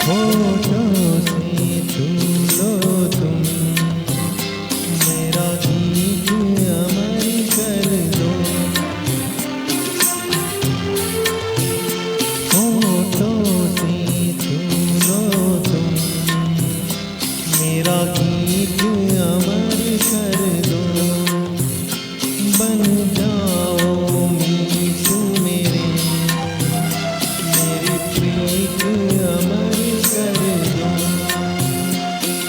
होठों से छू लो तुम, मेरा गीत अमर कर दो। होठों से छू लो तुम, मेरा गीत अमर कर दो। बन जाओ मीठू मेरे, मेरी प्रीत अमर कर दो।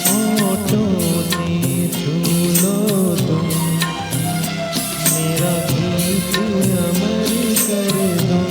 होठों से छू लो तुम, मेरा गीत अमर कर दो।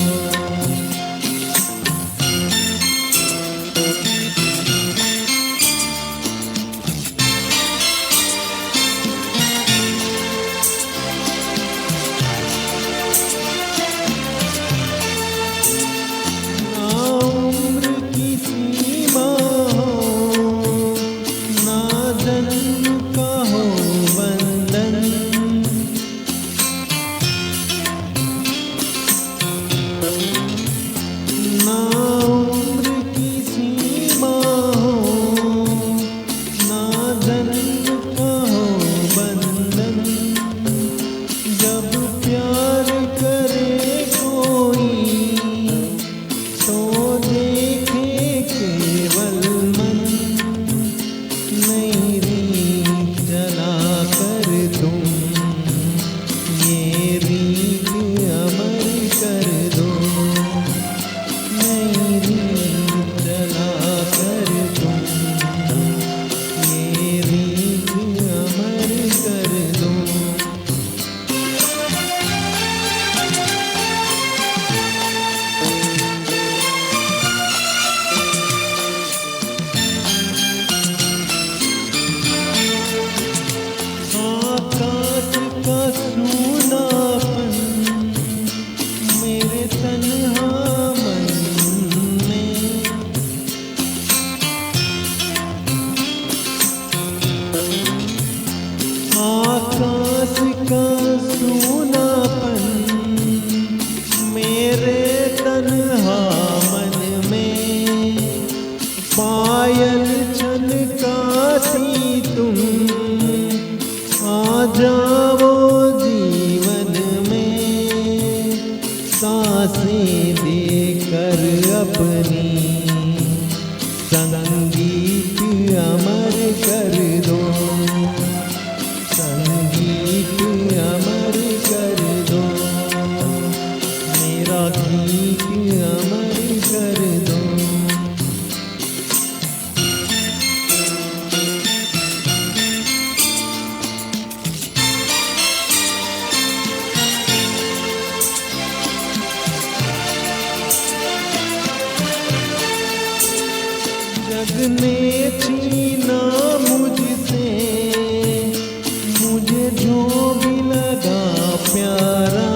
आकाश का सूनापन मेरे तन्हा मन में, पायल छनकाती तुम आ जाओ जीवन में। सांसें देकर अपनी संगीत अमर कर दो, संगीत अमर कर दो। मेरा गीत अमर कर दो। जग ने छीना मुझसे मुझे जो भी लगा प्यारा,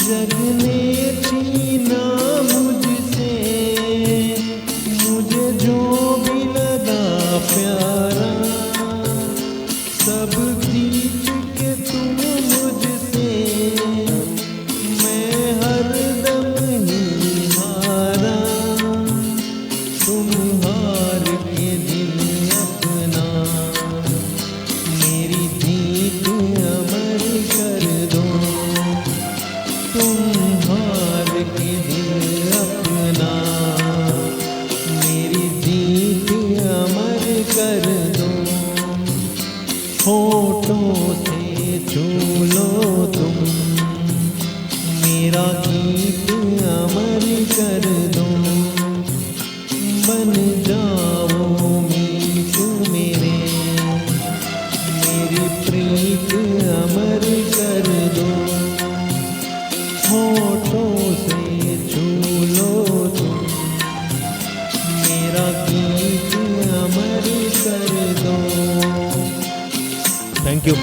जग ने छीना मुझसे मुझे जो भी लगा प्यारा। सब खींच के तुम मुझसे, मैं हरदम ही हारा। तुम हार के दिल अपना मेरी जीत अमर कर दो। तुम हार के दिल अपना मेरी जीत अमर कर दो। होठों से छू लो तुम, मेरा गीत अमर कर दो। बन जाओ मीठू मेरे, मेरी प्रीत अमर कर दो। होठों से छू लो तुम, मेरा गीत अमर कर दो। Thank you.